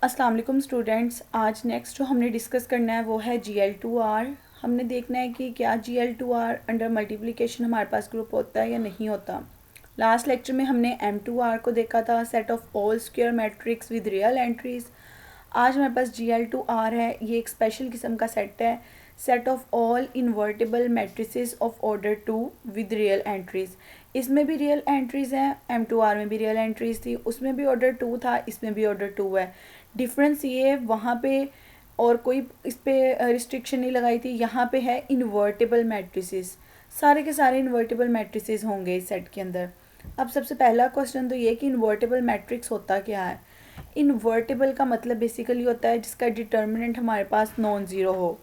अस्सलाम वालेकुम स्टूडेंट्स। आज नेक्स्ट जो हमने डिस्कस करना है वो है GL2R। हमने देखना है कि क्या GL2R अंडर मल्टीप्लिकेशन हमारे पास ग्रुप होता है या नहीं होता। लास्ट लेक्चर में हमने M2R को देखा था, set of all square matrix with real entries. आज हमारे पास GL2R है, ये एक स्पेशल किस्म का सेट है, set of all invertible matrices of order 2 with real entries. इसमें भी रियल एंट्रीज़ हैं, M2R में भी रियल एंट्रीज थी, उसमें भी ऑर्डर 2 था, इसमें भी ऑर्डर 2 है। डिफरेंस ये है, वहाँ पे और कोई इस पर रिस्ट्रिक्शन नहीं लगाई थी, यहाँ पे है इन्वर्टेबल मैट्रिसेस। सारे के सारे इन्वर्टेबल मैट्रिसेस होंगे इस सेट के अंदर। अब सबसे पहला क्वेश्चन तो ये कि इन्वर्टेबल मैट्रिक्स होता क्या है। इन्वर्टेबल का मतलब बेसिकली होता है जिसका डिटर्मिनेंट हमारे पास नॉन ज़ीरो हो,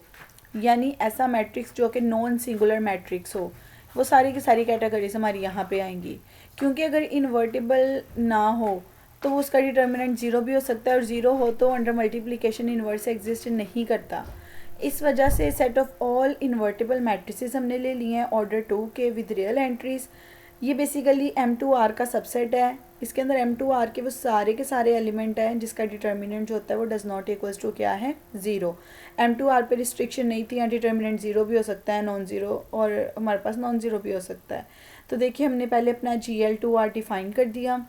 यानी ऐसा मैट्रिक्स जो कि नॉन सिंगुलर मैट्रिक्स हो। वो सारी की सारी कैटेगरीज हमारी यहाँ पे आएंगी, क्योंकि अगर इन्वर्टेबल ना हो तो उसका डिटर्मिनेंट ज़ीरो भी हो सकता है, और ज़ीरो हो तो अंडर मल्टीप्लिकेशन इन्वर्स एग्जिस्ट नहीं करता। इस वजह से set of all invertible matrices हमने ले लिए हैं ऑर्डर 2 के विद रियल एंट्रीज। ये बेसिकली M2R का सबसेट है। इसके अंदर M2R के वो सारे के सारे एलिमेंट हैं जिसका डिटर्मिनेंट जो होता है वो डज़ नॉट इक्वल्स टू क्या है, ज़ीरो। M2R पे रिस्ट्रिक्शन नहीं थी, यहाँ डिटर्मिनेंट ज़ीरो भी हो सकता है, नॉन ज़ीरो, और हमारे पास नॉन ज़ीरो भी हो सकता है। तो देखिए हमने पहले अपना GL2R डिफ़ाइन कर दिया।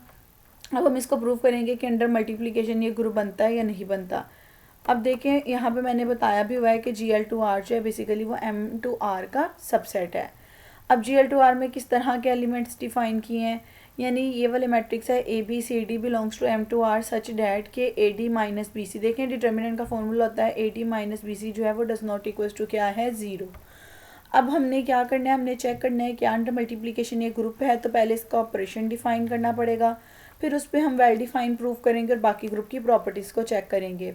अब हम इसको प्रूव करेंगे कि अंडर मल्टीप्लिकेशन ये ग्रुप बनता है या नहीं बनता। अब देखें यहाँ पे मैंने बताया भी हुआ है कि GL2R जो है बेसिकली वो M2R का सबसेट है। अब GL2R में किस तरह के एलिमेंट्स डिफाइन किए हैं, यानी ये वाले मैट्रिक्स है ABCD belongs to M2R such that के AD माइनस BC। देखें डिटर्मिनेंट का फॉर्मूला होता है AD माइनस BC जो है वो डज नॉट इक्वल्स टू क्या है, ज़ीरो। अब हमने क्या करना है, हमने चेक करना है कि अंडर मल्टीप्लिकेशन ये ग्रुप है, तो पहले इसका ऑपरेशन डिफाइन करना पड़ेगा, फिर उस पर हम वेल डिफाइन प्रूव करेंगे और बाकी ग्रुप की प्रॉपर्टीज़ को चेक करेंगे।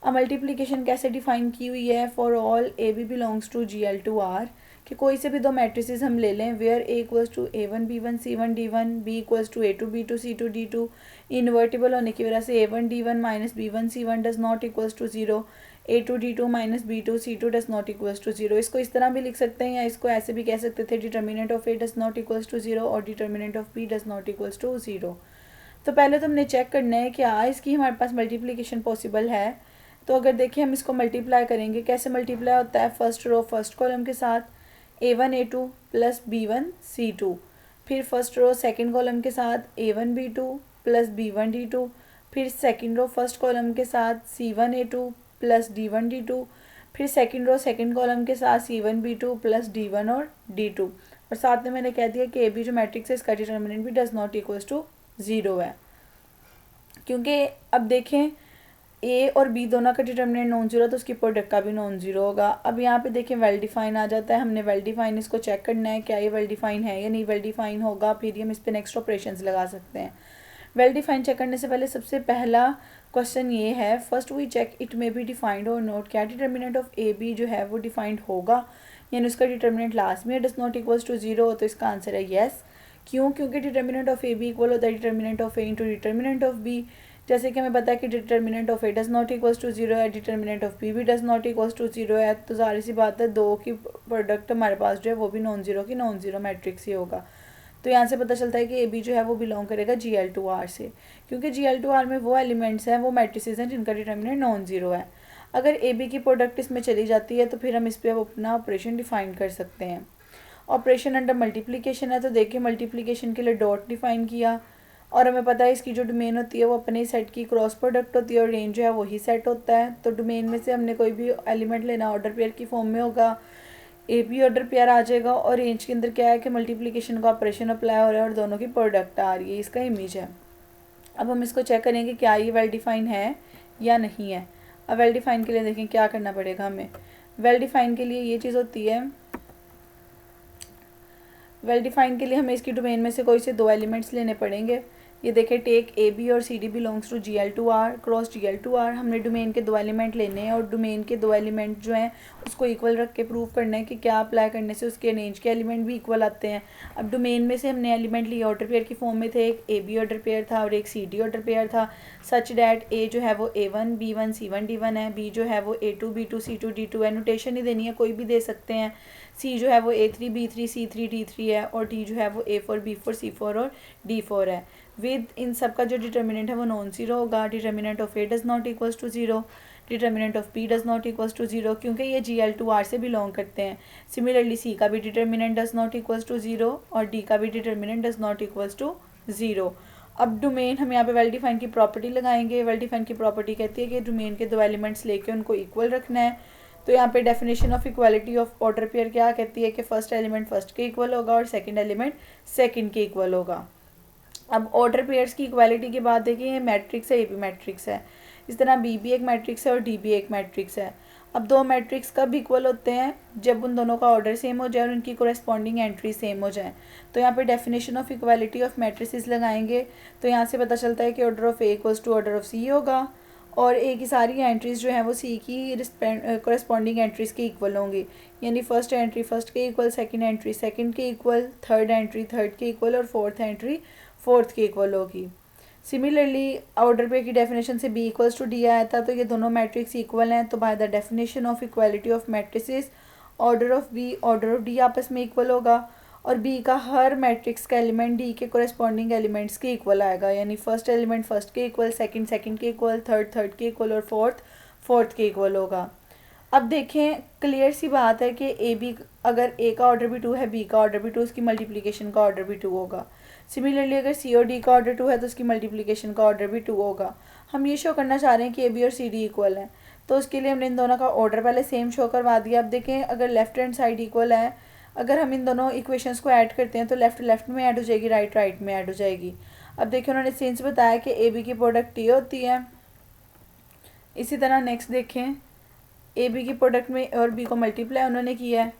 अब मल्टीप्लिकेशन कैसे डिफाइन की हुई है, for all AB belongs to GL2R, कि कोई से भी दो मैट्रिसेस हम ले लें where A equals to A1 B1 C1 D1, B equals to A2 B2 C2 D2। Invertible होने की वजह से A1 D1 minus B1 C1 does not equals to zero, A2 D2 minus B2 C2 does not equals to zero. इसको इस तरह भी लिख सकते हैं या इसको ऐसे भी कह सकते थे, determinant of A does not equals to zero और determinant of B does not equals to zero. तो पहले तो हमने चेक करना है कि इसकी हमारे पास मल्टीप्लिकेशन पॉसिबल है। तो अगर देखिए हम इसको मल्टीप्लाई करेंगे, कैसे मल्टीप्लाई होता है, फर्स्ट रो फर्स्ट कॉलम के साथ A1 A2 plus B1 C2, फिर फर्स्ट रो सेकंड कॉलम के साथ A1 B2 plus B1 D2, फिर सेकंड रो फर्स्ट कॉलम के साथ C1 A2 plus D1 D2, फिर सेकंड रो सेकंड कॉलम के साथ C1 B2 प्लस D1 और D2, और साथ में मैंने कह दिया कि AB जो मैट्रिक्स है इसका डिटर्मिनेंट भी does not equals to zero है, क्योंकि अब देखें A और B दोनों का डिटर्मिनेंट नॉन जीरो तो उसकी प्रोडक्ट का भी नॉन जीरो होगा। अब यहाँ पे देखें वेल डिफाइन आ जाता है, हमने वेल डिफाइन इसको चेक करना है क्या ये वेल डिफाइन है या नहीं। वेल डिफाइन होगा फिर हम इस पर नेक्स्ट ऑपरेशंस लगा सकते हैं। वेल डिफाइन चेक करने से पहले सबसे पहला क्वेश्चन ये है, first we check it may be defined और नॉट, क्या डिटर्मिनेंट ऑफ AB जो है वो डिफाइंड होगा, यानी उसका डिटर्मिनेंट लास्ट में does not equals to zero, तो इसका आंसर है येस। क्यों, क्योंकि डिटर्मिनेंट ऑफ AB इक्वल होता है determinant of A into determinant of B। जैसे कि हमें पता है कि determinant of A does not equals to zero है, डिटर्मिनेंट ऑफ B भी does not equals to zero है, तो जाहिर सी बात है दो की प्रोडक्ट हमारे पास जो है वो भी नॉन ज़ीरो की नॉन ज़ीरो मैट्रिक्स ही होगा। तो यहाँ से पता चलता है कि AB जो है वो बिलोंग करेगा GL2R से, क्योंकि GL2R में वो एलिमेंट्स हैं, वो मैट्रिसेस हैं जिनका डिटर्मिनेंट नॉन ज़ीरो है। अगर AB की प्रोडक्ट इसमें चली जाती है तो फिर हम इस पर अपना ऑपरेशन डिफाइन कर सकते हैं। ऑपरेशन अंडर मल्टीप्लिकेशन है, तो देखिए मल्टीप्लिकेशन के लिए डॉट डिफाइन किया, और हमें पता है इसकी जो डोमेन होती है वो अपने सेट की क्रॉस प्रोडक्ट होती है और रेंज जो है वही सेट होता है। तो डोमेन में से हमने कोई भी एलिमेंट लेना ऑर्डर पेयर की फॉर्म में होगा, AB ऑर्डर पेयर आ जाएगा, और रेंज के अंदर क्या है कि मल्टीप्लिकेशन का ऑपरेशन अप्लाई हो रहा है और दोनों की प्रोडक्ट आ रही है, इसका इमेज है। अब हम इसको चेक करेंगे क्या ये वेल डिफाइन है या नहीं है। अब वेल डिफाइन के लिए देखें क्या करना पड़ेगा हमें। वेल डिफाइन के लिए ये चीज़ होती है, वेल डिफाइन के लिए हमें इसकी डोमेन में से कोई से दो एलिमेंट्स लेने पड़ेंगे। ये देखें टेक AB और CD belongs to GL2R cross GL2R। हमने डोमेन के दो एलिमेंट लेने हैं और डोमेन के दो एलिमेंट जो हैं उसको इक्वल रख के प्रूव करना है कि क्या अप्लाई करने से उसके रेंज के एलिमेंट भी इक्वल आते हैं। अब डोमेन में से हमने एलिमेंट लिए ऑर्डर पेयर की फॉर्म में थे, एक AB ऑर्डर पेयर था और एक CD ऑर्डर पेयर था, सच डैट A जो है वो A1 B1 C1 D1 है, B जो है वो A2 B2 C2 D2 है, नोटेशन ही देनी है कोई भी दे सकते हैं, C जो है वो A3 B3 C3 D3 है, और D जो है वो A4 B4 C4 और D4 है। विद इन सब का जो डिटर्मिनेंट है वो नॉन ज़ीरो होगा। Determinant of A does not equals to zero, determinant of B does not equals to zero, क्योंकि ये GL2R से बिलोंग करते हैं। सिमिलरली सी का भी determinant does not equals to zero और डी का भी determinant does not equals to zero. अब डोमेन हम यहाँ पे वेल डिफाइन की प्रॉपर्टी लगाएंगे। वेल डिफाइन की प्रॉपर्टी कहती है कि डोमेन के दो एलिमेंट्स लेके उनको इक्वल रखना है। तो यहाँ पे definition of equality of order pair क्या कहती है कि फर्स्ट एलिमेंट फर्स्ट के इक्वल होगा और सेकंड एलिमेंट सेकंड के इक्वल होगा। अब ऑर्डर पेयर्स की इक्वालिटी की बात देखिए, ये मैट्रिक्स है, ये भी मैट्रिक्स है। इस तरह बी भी एक मैट्रिक्स है और डी भी एक मैट्रिक्स है। अब दो मैट्रिक्स कब इक्वल होते हैं? जब उन दोनों का ऑर्डर सेम हो जाए और उनकी कोरेस्पॉन्डिंग एंट्री सेम हो जाए। तो यहाँ पे definition of equality of matrices लगाएंगे। तो यहाँ से पता चलता है कि order of A equals to order of C होगा और ए की सारी एंट्रीज जो हैं वो सी की कोरेस्पॉन्डिंग एंट्रीज़ के इक्वल होंगी। यानी फर्स्ट एंट्री फर्स्ट के इक्वल, सेकंड एंट्री सेकंड के इक्वल, थर्ड एंट्री थर्ड के इक्वल और फोर्थ एंट्री फोर्थ के इक्वल होगी। सिमिलरली ऑर्डर पे की डेफिनेशन से बी इक्वल्स टू डी आया था, तो ये दोनों मैट्रिक्स इक्वल हैं। तो by the definition of equality of matrices order of B order of D आपस में इक्वल होगा और बी का हर मैट्रिक्स का एलिमेंट डी के कोरेस्पॉन्डिंग एलिमेंट्स के इक्वल आएगा। यानी फर्स्ट एलिमेंट फर्स्ट के इक्वल, सेकंड सेकंड के इक्वल, थर्ड थर्ड के इक्वल और फोर्थ फोर्थ के इक्वल होगा। अब देखें, क्लियर सी बात है कि ए बी अगर ए का ऑर्डर भी 2 है, बी का ऑर्डर भी 2, उसकी मल्टीप्लिकेशन का ऑर्डर भी 2 होगा। सिमिलरली अगर सी और डी का ऑर्डर 2 है तो उसकी मल्टीप्लिकेशन का ऑर्डर भी 2 होगा। हम ये शो करना चाह रहे हैं कि ए बी और सी डी इक्वल हैं, तो उसके लिए हमने इन दोनों का ऑर्डर पहले सेम शो करवा दिया। अब देखें, अगर लेफ्ट हैंड साइड इक्वल है, अगर हम इन दोनों इक्वेशंस को ऐड करते हैं तो लेफ्ट लेफ्ट में ऐड हो जाएगी, राइट राइट में ऐड हो जाएगी। अब देखिए, उन्होंने सेंस बताया कि ए बी की प्रोडक्ट टी होती है। इसी तरह नेक्स्ट देखें, ए बी की प्रोडक्ट में और बी को मल्टीप्लाई उन्होंने किया है।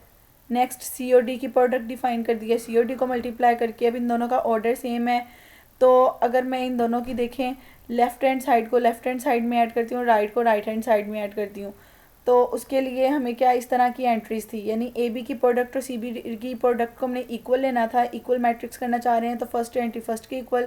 नेक्स्ट सी और डी की प्रोडक्ट डिफाइन कर दी है, सी और डी को मल्टीप्लाई करके अब इन दोनों का ऑर्डर सेम है। तो अगर मैं इन दोनों की देखें, लेफ्ट हैंड साइड को लेफ्ट हैंड साइड में ऐड करती हूँ, राइट को राइट हैंड साइड में ऐड करती हूँ, तो उसके लिए हमें क्या इस तरह की एंट्रीज थी। यानी ए बी की प्रोडक्ट और सी बी की प्रोडक्ट को हमने इक्वल लेना था, इक्वल मैट्रिक्स करना चाह रहे हैं। तो फर्स्ट एंट्री फर्स्ट के इक्वल,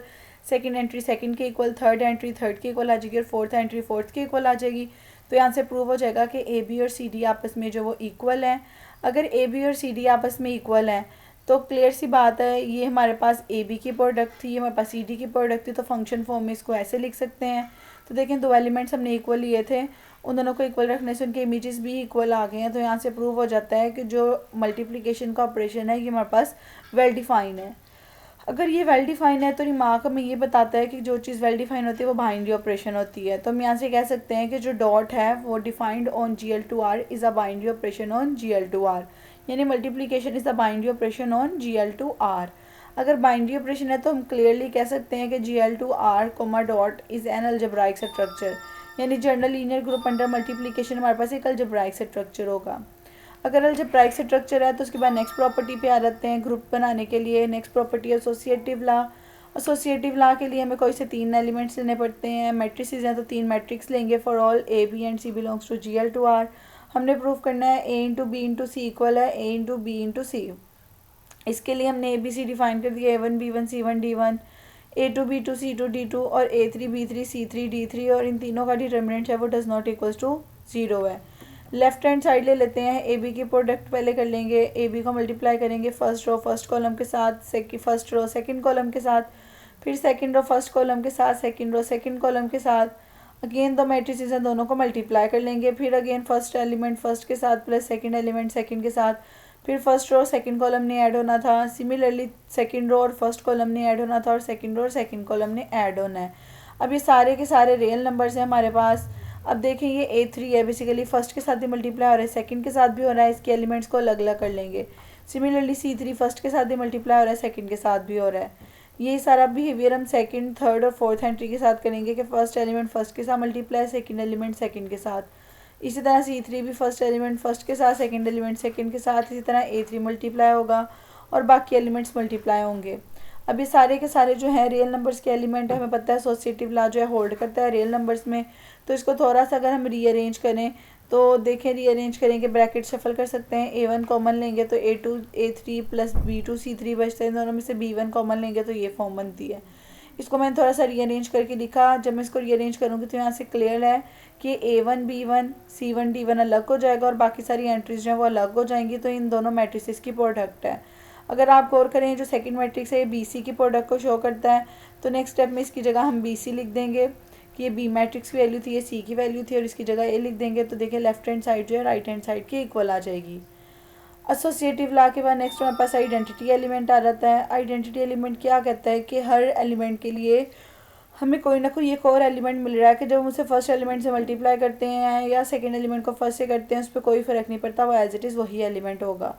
सेकंड एंट्री सेकंड के इक्वल, थर्ड एंट्री थर्ड के इक्वल आ जाएगी और फोर्थ एंट्री फोर्थ के इक्वल आ जाएगी। तो यहाँ से प्रूव हो जाएगा कि ए बी और सी डी आपस में जो वो इक्वल हैं। अगर ए बी और सी डी आपस में इक्वल हैं तो क्लियर सी बात है, ये हमारे पास ए बी की प्रोडक्ट थी, हमारे पास सी डी की प्रोडक्ट थी, तो फंक्शन फॉर्म में इसको ऐसे लिख सकते हैं। तो देखें, दो एलिमेंट्स हमने इक्वल लिए थे, उन दोनों को इक्वल रखने से उनके इमेजेस भी इक्वल आ गए हैं। तो यहाँ से प्रूव हो जाता है कि जो मल्टीप्लिकेशन का ऑपरेशन है ये हमारे पास वेल डिफाइन है। अगर ये वेल डिफाइन है तो रिमार्क हमें ये बताता है कि जो चीज़ वेल डिफाइन होती है वो बाइनरी ऑपरेशन होती है। तो हम यहाँ से कह सकते हैं कि जो डॉट है वो defined on GL2R is a binary operation on GL2R, यानी multiplication is the binary operation on GL2R। अगर बाइनरी ऑपरेशन है तो हम क्लियरली कह सकते हैं कि GL2R comma dot is an algebraic structure, यानी general linear group under multiplication हमारे पास एक अलजेब्राइक स्ट्रक्चर होगा। अगर अलजेब्राइक स्ट्रक्चर है तो उसके बाद नेक्स्ट प्रॉपर्टी पे आ जाते हैं ग्रुप बनाने के लिए। Next property associative law. Associative law के लिए हमें कोई से 3 एलिमेंट्स लेने पड़ते हैं। मैट्रिसेस हैं तो 3 मैट्रिक्स लेंगे for all A B and C belongs to GL2R। हमने प्रूव करना है A into B into C equal है A into B into C. इसके लिए हमने ABC डिफाइन कर दिया, A1 B1 C1 D1, A2 B2 C2 D2 और A3 B3 C3 D3, और इन तीनों का डिटर्मिनेंट है वो डज नॉट इक्वल्स टू 0 है। लेफ्ट हैंड साइड ले लेते हैं, ए बी की प्रोडक्ट पहले कर लेंगे, ए बी को मल्टीप्लाई करेंगे फर्स्ट रो फर्स्ट कॉलम के साथ, फर्स्ट रो सेकंड कॉलम के साथ, फिर सेकंड रो फर्स्ट कॉलम के साथ, सेकंड रो सेकंड कॉलम के साथ। अगेन दो मैट्रिसेस हैं, दोनों को मल्टीप्लाई कर लेंगे, फिर अगेन फर्स्ट एलिमेंट फर्स्ट के साथ प्लस सेकंड एलिमेंट सेकंड के साथ, फिर फर्स्ट रो सेकंड कॉलम ने ऐड होना था। सिमिलरली सेकंड रो और फर्स्ट कॉलम ने ऐड होना था और सेकंड रो और सेकंड कॉलम ने ऐड होना है। अब ये सारे के सारे रियल नंबर्स हैं हमारे पास। अब देखें, ये A3 है, बेसिकली फर्स्ट के साथ भी मल्टीप्लाई हो रहा है, सेकंड के साथ भी हो रहा है, इसके एलिमेंट्स को अलग अलग कर लेंगे। सिमिलरली C3 फर्स्ट के साथ भी मल्टीप्लाई हो रहा है, सेकंड के साथ भी हो रहा है। ये सारा बिहेवियर हम सेकंड थर्ड और फोर्थ एंट्री के साथ करेंगे कि फर्स्ट एलिमेंट फर्स्ट के साथ मल्टीप्लाई, सेकंड एलिमेंट सेकंड के साथ। इसी तरह C3 भी फर्स्ट एलिमेंट फर्स्ट के साथ, सेकंड एलिमेंट सेकंड के साथ। इसी तरह A3 मल्टीप्लाई होगा और बाकी एलिमेंट्स मल्टीप्लाई होंगे। अब ये सारे के सारे जो हैं रियल नंबर्स के एलिमेंट है, हमें पता है एसोसिएटिव लॉ जो है होल्ड करता है रियल नंबर्स में। तो इसको थोड़ा सा अगर हम रीअरेंज करें तो देखें, रीअरेंज करेंगे, ब्रैकेट शफल कर सकते हैं। A1 कॉमन लेंगे तो A2 A3 plus B2 C3 बचते हैं, दोनों में से B1 कॉमन लेंगे तो ये फॉर्म बनती है। इसको मैंने थोड़ा सा रीअरेंज करके लिखा। जब मैं इसको रीअरेंज करूँगी तो यहाँ से क्लियर है कि A1 B1 C1 D1 अलग हो जाएगा और बाकी सारी एंट्रीज जो हैं वो अलग हो जाएंगी। तो इन दोनों मैट्रिसेस की प्रोडक्ट है। अगर आप गौर करें जो सेकंड मैट्रिक्स है ये बी सी की प्रोडक्ट को शो करता है, तो नेक्स्ट स्टेप में इसकी जगह हम बी सी लिख देंगे कि ये बी मैट्रिक्स की वैल्यू थी, ये सी की वैल्यू थी, और इसकी जगह ए लिख देंगे। तो देखिए लेफ्ट हैंड साइड जो है राइट हैंड साइड की इक्वल आ जाएगी। एसोसिएटिव लॉ के बाद नेक्स्ट हमारे पास आइडेंटिटी एलिमेंट आ जाता है। आइडेंटिटी एलिमेंट क्या कहता है कि हर एलिमेंट के लिए हमें कोई ना कोई एक और एलिमेंट मिल रहा है कि जब हम उसे फर्स्ट एलिमेंट से मल्टीप्लाई करते हैं या सेकंड एलिमेंट को फर्स्ट से करते हैं, उस पर कोई फ़र्क नहीं पड़ता, वो एज इट इज़ वही एलिमेंट होगा।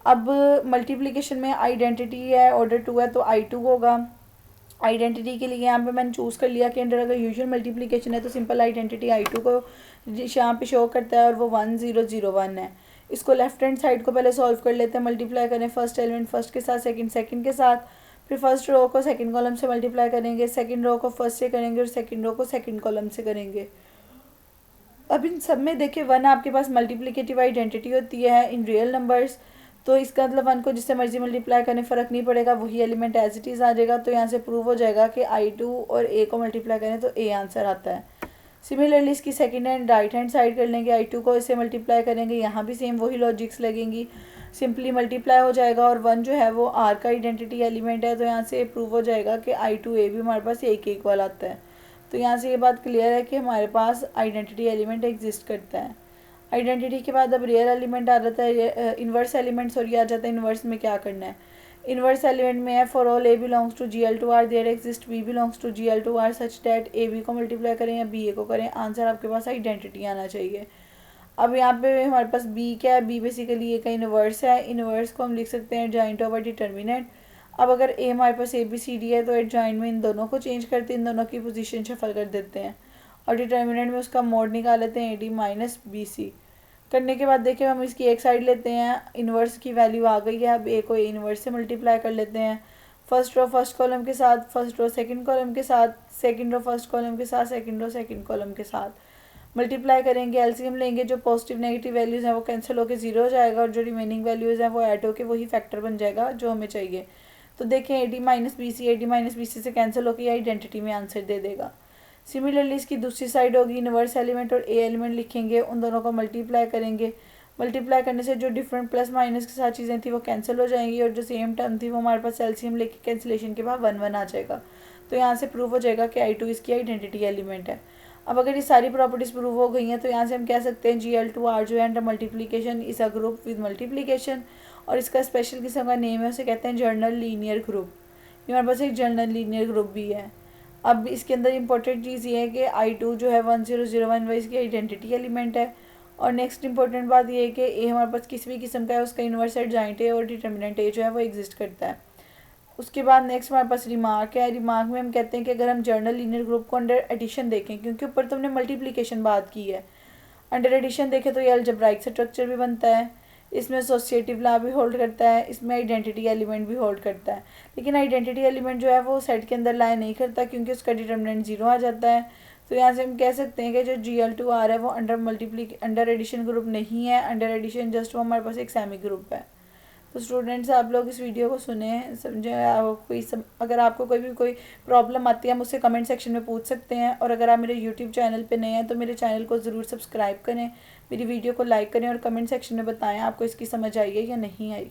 अब मल्टीप्लिकेशन में आइडेंटिटी है ऑर्डर 2 है तो I2 होगा। आइडेंटिटी के लिए यहाँ पे मैंने चूज़ कर लिया कि अंडर अगर यूजुअल मल्टीप्लिकेशन है तो सिंपल आइडेंटिटी I2 को यहाँ पे शो करता है और वो 1001 है। इसको लेफ्ट हैंड साइड को पहले सॉल्व कर लेते हैं, मल्टीप्लाई करें फर्स्ट एलिमेंट फर्स्ट के साथ, सेकंड के साथ, फिर फर्स्ट रो को सेकंड कॉलम से मल्टीप्लाई करेंगे, सेकंड रो को फर्स्ट से करेंगे और सेकंड रो को सेकंड कॉलम से करेंगे। अब इन सब में देखिए 1 आपके पास मल्टीप्लिकेटिव आइडेंटिटी होती है इन रियल नंबर्स, तो इसका मतलब 1 को जिससे मर्जी मल्टीप्लाई करने फ़र्क नहीं पड़ेगा, वही एलिमेंट एज इट इज़ आ जाएगा। तो यहाँ से प्रूव हो जाएगा कि I2 और ए को मल्टीप्लाई करें तो ए आंसर आता है। सिमिलरली इसकी second and right hand side कर लेंगे, I2 को इससे मल्टीप्लाई करेंगे, यहाँ भी सेम वही लॉजिक्स लगेंगी, सिंपली मल्टीप्लाई हो जाएगा। और 1 जो है वो आर का आइडेंटिटी एलिमेंट है, तो यहाँ से प्रूव हो जाएगा कि I2 ए भी हमारे पास ए के इक्वल आता है। तो यहाँ से ये बात क्लियर है कि हमारे पास आइडेंटिटी एलिमेंट एग्जिस्ट करता है। आइडेंटिटी के बाद अब रियल एलिमेंट आ जाता है, इन्वर्स एलिमेंट सॉरी आ जाता है। इन्वर्स में क्या करना है, इन्वर्स एलिमेंट में है for all A belongs to GL2R there exist B belongs to GL2R such that A B को मल्टीप्लाई करें या बी ए को करें, आंसर आपके पास आइडेंटिटी आना चाहिए। अब यहाँ पे हमारे पास बी क्या है, बी बेसिकली ए का इन्वर्स है। इन्वर्स को हम लिख सकते हैं जॉइंट ओवर डिटर्मिनेंट। अब अगर ए हमारे पास ए बी सी डी है तो एट जॉइंट में इन दोनों को चेंज करते हैं, इन दोनों की पोजीशन शफल कर देते हैं और डिटर्मिनेंट में उसका मोड निकाल लेते हैं AD माइनस BC। करने के बाद देखिए हम इसकी एक साइड लेते हैं, इन्वर्स की वैल्यू आ गई है, अब ए को इन्वर्स से मल्टीप्लाई कर लेते हैं। फर्स्ट रो फर्स्ट कॉलम के साथ, फर्स्ट रो सेकंड कॉलम के साथ, सेकंड रो फर्स्ट कॉलम के साथ, सेकंड रो सेकंड कॉलम के साथ मल्टीप्लाई करेंगे। एलसीएम लेंगे, जो पॉजिटिव नेगेटिव वैल्यूज़ हैं वो कैंसिल होकर 0 हो जाएगा और जो रिमेनिंग वैल्यूज़ हैं वो ऐड होकर वही फैक्टर बन जाएगा जो हमें चाहिए। तो देखें AD माइनस BC से कैंसिल होकर आइडेंटिटी में आंसर दे देगा। सिमिलरली इसकी दूसरी साइड होगी, इन्वर्स एलिमेंट और ए एलिमेंट लिखेंगे, उन दोनों को मल्टीप्लाई करेंगे। मल्टीप्लाई करने से जो डिफरेंट प्लस माइनस के साथ चीज़ें थी वो कैंसिल हो जाएंगी और जो सेम टर्म थी वो हमारे पास एलसीएम लेके कैंसिलेशन के बाद 1 1 आ जाएगा। तो यहाँ से प्रूव हो जाएगा कि I2 इसकी आइडेंटिटी एलिमेंट है। अब अगर ये सारी प्रॉपर्टीज़ प्रूव हो गई हैं तो यहाँ से हम कह सकते हैं GL2R जो है under multiplication is a group with multiplication, और इसका स्पेशल किस्म का नेम है, उसे कहते हैं जर्नल लीनियर ग्रुप। ये हमारे पास एक जर्नल लीनियर ग्रुप भी है। अब इसके अंदर इंपॉर्टेंट चीज़ ये है कि I2 जो है 1001 वाइज की आइडेंटिटी एलिमेंट है। और नेक्स्ट इंपॉर्टेंट बात ये है कि ए हमारे पास किसी भी किस्म का है, उसका इन्वर्स एडजॉइंट है और डिटर्मिनेंट ए जो है वो एग्जिस्ट करता है। उसके बाद नेक्स्ट हमारे पास रिमार्क है। रिमार्क में हम कहते हैं कि अगर हम जर्नल लीनियर ग्रुप को अंडर एडिशन देखें, क्योंकि ऊपर तो हमने मल्टीप्लिकेशन बात की है, अंडर एडिशन देखें तो ये अलजेब्राइक स्ट्रक्चर भी बनता है, इसमें एसोसिएटिव लॉ भी होल्ड करता है, इसमें आइडेंटिटी एलिमेंट भी होल्ड करता है। लेकिन आइडेंटिटी एलिमेंट जो है वो सेट के अंदर लाई नहीं करता क्योंकि उसका डिटर्मिनेंट 0 आ जाता है। तो यहाँ से हम कह सकते हैं कि जो GL2R है वो अंडर एडिशन ग्रुप नहीं है, अंडर एडिशन जस्ट वो हमारे पास एक सेमी ग्रुप है। तो स्टूडेंट्स आप लोग इस वीडियो को सुने समझे, अगर आपको कोई प्रॉब्लम आती है मुझसे कमेंट सेक्शन में पूछ सकते हैं। और अगर आप मेरे यूट्यूब चैनल पे नए हैं तो मेरे चैनल को ज़रूर सब्सक्राइब करें, मेरी वीडियो को लाइक करें और कमेंट सेक्शन में बताएं आपको इसकी समझ आई है या नहीं आई।